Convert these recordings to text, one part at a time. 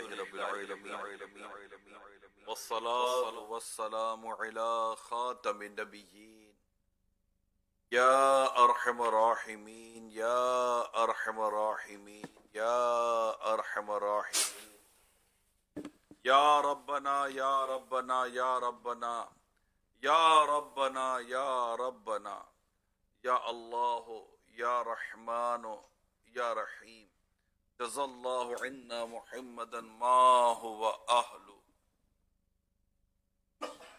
لله رب العالمين والصلاة والسلام على خاتم النبيين يا أرحم الراحمين يا أرحم الراحمين يا أرحم الراحمين يا ربنا يا ربنا يا ربنا يا ربنا يا ربنا يا الله يا رحمن يا رحيم جزا الله عنا محمدا ما هو أهله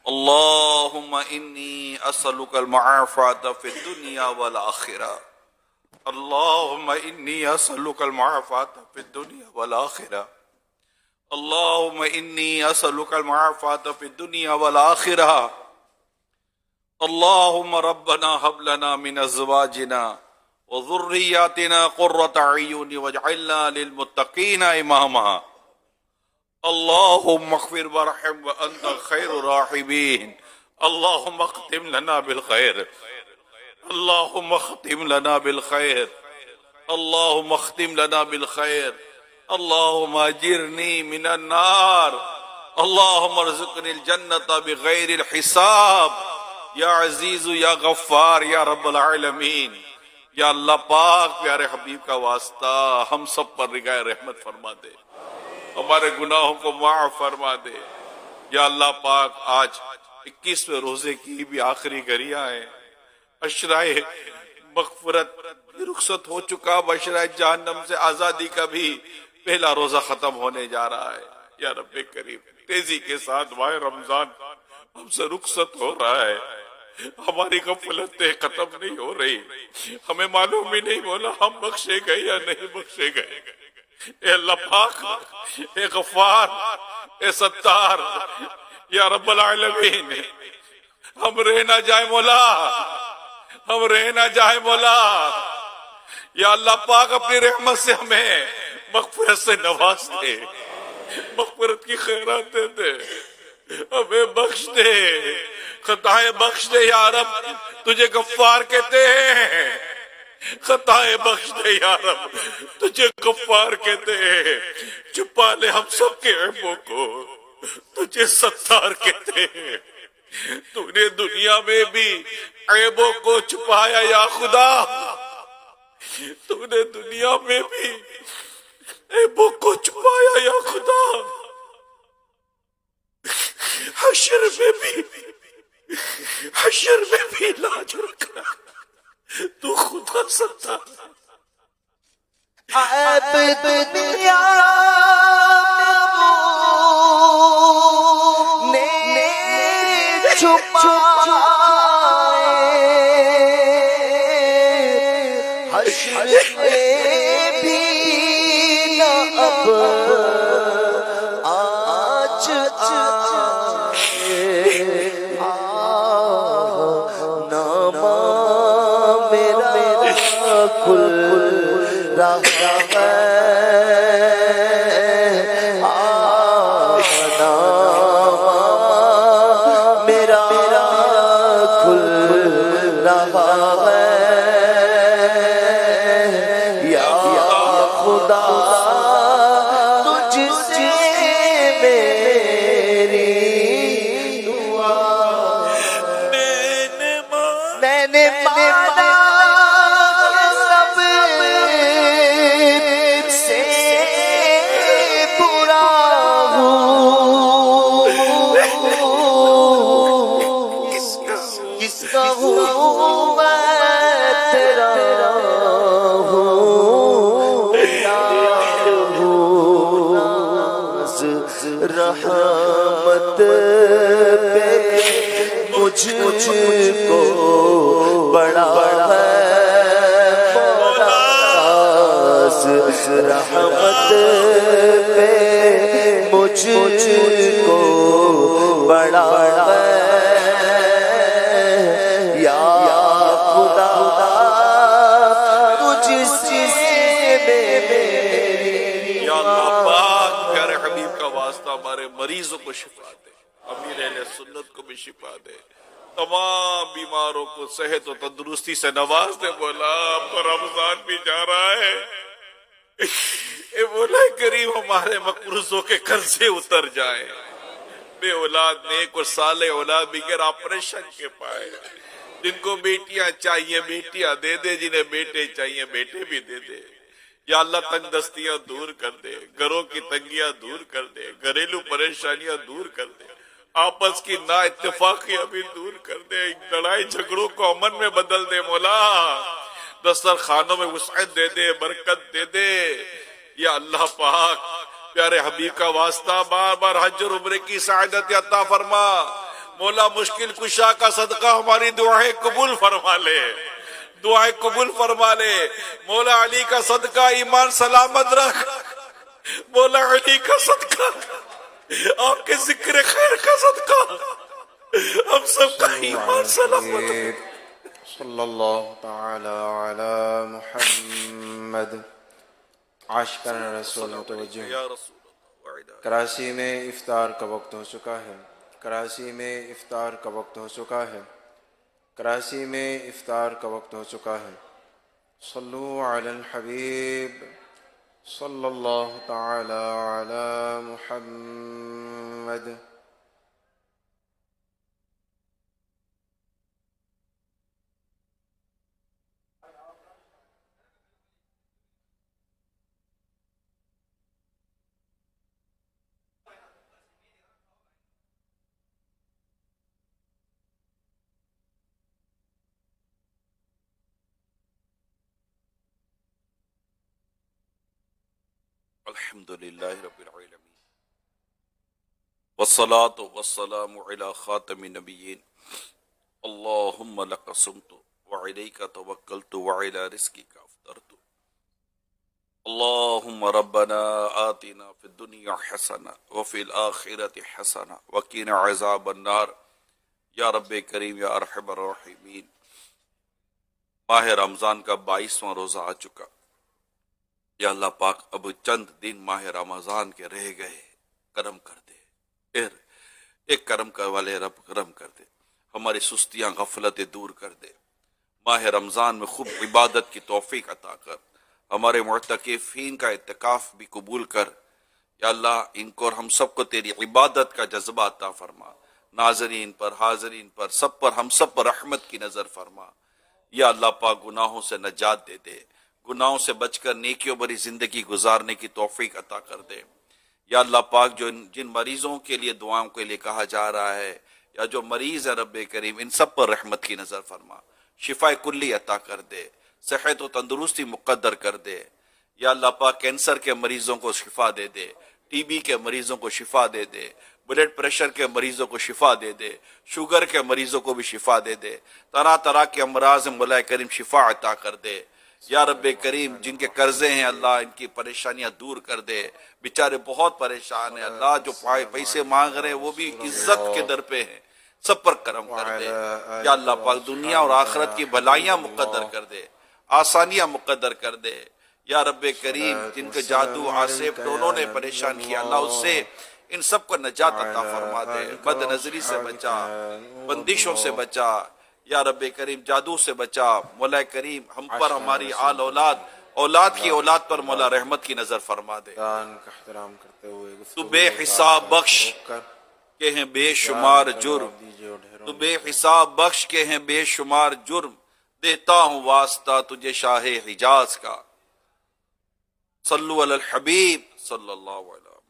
اللهم إني أسألك المعافاة في الدنيا والآخرة اللهم إني أسألك المعافاة في الدنيا والآخرة اللهم إني أسألك المعافاة في الدنيا والآخرة اللهم ربنا هب لنا من أزواجنا وذرياتنا قرة أعين واجعلنا للمتقين إماما اللهم اغفر وارحم وأنت خير الراحمين اللهم اختم لنا بالخير اللهم اختم لنا بالخير اللهم اختم لنا بالخير اللهم اجرني من النار اللهم ارزقني الجنة بغير الحساب یا عزیز یا غفار یا رب العالمین یا اللہ پاک پیارے حبیب کا واسطہ ہم سب پر نگاہ رحمت فرما دے ہمارے گناہوں کو معاف فرما دے یا اللہ پاک آج 21ویں روزے کی بھی آخری گھڑیاں ہیں عشرۂ مغفرت رخصت ہو چکا عشرۂ جہنم سے آزادی کا بھی پہلا روزہ ختم ہونے جا رہا ہے یا رب کریم تیزی کے ساتھ ماہ رمضان ہم سے رخصت ہو رہا ہے ہماری غفلتیں ختم نہیں ہو رہی ہمیں معلوم ہی نہیں مولا ہم بخشے گئے یا نہیں بخشے گئے اے اللہ پاک اے غفار اے ستار یا رب العالمین ہم رہ نہ جائے مولا ہم رہ نہ جائے مولا یا اللہ پاک اپنی رحمت سے ہمیں مغفرت سے نواز دے مغفرت کی خیرات دے ہمیں بخش دے خطائیں بخش دے یا رب تجھے غفار کہتے ہیں خطائیں بخش دے یا رب تجھے غفار کہتے ہیں چھپا لے ہم سب کے عیبوں کو تجھے ستار کہتے ہیں تو نے دنیا میں بھی عیبوں کو چھپایا یا خدا تو نے دنیا میں بھی عیبوں کو چھپایا یا خدا حشر میں بھی لاج رکھنا تو خدا ستا عیب دنیا نے چھپائے حشر میں بھی نہ اب آج کھل رہا ہے میرا کھل رہا ہے یا خدا تجھ سے میری دعا میں نے مانا رحمت پہ مجھ کو بڑا ہے رحمت پہ مجھ کو بڑا ہے یا خدا تجھ سے میری یا اللہ پاک پیارے حبیب کا واسطہ ہمارے مریضوں کو شفا دے امیر اہل سنت کو بھی شفا دے تمام بیماروں کو صحت و تندرستی سے نواز دے مولا اب تو رمضان بھی جا رہا ہے اے مولا کریم ہمارے مقروضوں کے قرضے اتر جائیں، بے اولاد نیک اور صالح اولاد بغیر آپریشن کے پائے، جن کو بیٹیاں چاہیے بیٹیاں دے دے، جنہیں بیٹے چاہیے بیٹے بھی دے دے۔ یا اللہ تنگ دستیاں دور کر دے، گھروں کی تنگیاں دور کر دے، گھریلو پریشانیاں دور کر دے، آپس کی نا اتفاقیاں بھی دور کر دے، لڑائی جھگڑوں کو امن میں بدل دے مولا، دسترخوانوں میں وسعت دے دے، برکت دے دے۔ یا اللہ پاک پیارے حبیب کا واسطہ بار بار حج اور عمرے کی سعادت عطا فرما مولا، مشکل کشا کا صدقہ ہماری دعائیں قبول فرما لے، دعائیں قبول فرما لے مولا، علی کا صدقہ ایمان سلامت رکھ مولا، علی کا صدقہ آپ کے ذکر خیر کا صدقہ ہم سب کا ایمان سلامت رکھ۔ صلی اللہ تعالی علی محمد۔ عاشقان رسول متوجہ، یا رسول اللہ وعلا۔ کراچی میں افطار کا وقت ہو چکا ہے، کراچی میں افطار کا وقت ہو چکا ہے، کراچی میں افطار کا وقت ہو چکا ہے۔ صلو علی الحبیب صلی اللہ تعالی علی محمد۔ الحمدللہ رب العالمین والصلاة والسلام علی خاتم النبیین اللہم لک صمت وعلیک توکلت وعلی رزقک افطرت اللہم ربنا آتنا فی الدنیا حسنہ وفی الآخرۃ حسنہ وقنا عذاب النار۔ یا رب کریم یا ارحم الراحمین، ماہ رمضان کا 22واں روزہ آ چکا۔ یا اللہ پاک اب چند دن ماہ رمضان کے رہ گئے، کرم کر دے، ایک کرم کر والے رب کرم کر دے، ہماری سستیاں غفلتیں دور کر دے، ماہ رمضان میں خوب عبادت کی توفیق عطا کر، ہمارے معتکفین کا اعتکاف بھی قبول کر۔ یا اللہ ان کو اور ہم سب کو تیری عبادت کا جذبہ عطا فرما، ناظرین پر حاضرین پر سب پر ہم سب پر رحمت کی نظر فرما۔ یا اللہ پاک گناہوں سے نجات دے دے، گناہوں سے بچ کر نیکیوں بھری زندگی گزارنے کی توفیق عطا کر دے۔ یا اللہ پاک جو جن مریضوں کے لیے دعاؤں کے لیے کہا جا رہا ہے، یا جو مریض ہے رب کریم ان سب پر رحمت کی نظر فرما، شفا کلی عطا کر دے، صحت و تندرستی مقدر کر دے۔ یا اللہ پاک کینسر کے مریضوں کو شفا دے دے، ٹی بی کے مریضوں کو شفا دے دے، بلڈ پریشر کے مریضوں کو شفا دے دے، شوگر کے مریضوں کو بھی شفا دے دے، طرح طرح کے امراض مولا کریم شفا عطا کر دے۔ یا رب کریم جن کے قرضے ہیں اللہ ان کی پریشانیاں دور کر دے، بیچارے بہت پریشان ہیں اللہ، جو پیسے مانگ رہے ہیں وہ بھی عزت کے در پہ ہیں، سب پر کرم کر دے۔ یا اللہ پاک دنیا اور آخرت کی بھلائیاں مقدر کر دے، آسانیاں مقدر کر دے۔ یا رب کریم جن کے جادو عاصف ٹولوں نے پریشان کیا اللہ اس سے ان سب کو نجات عطا فرما دے، بد نظری سے بچا، بندشوں سے بچا۔ یا رب کریم جادو سے بچا مولا کریم، ہم پر ہماری آل اولاد اولاد کی اولاد پر مولا رحمت کی نظر فرما دے۔ قرآن کا احترام کرتے ہوئے تو بے حساب بخش کے ہیں بے شمار جرم، تو بے حساب بخش کے ہیں بے شمار جرم، دیتا ہوں واسطہ تجھے شاہ حجاز کا۔ صلو علی الحبیب صلی اللہ علیہ وسلم۔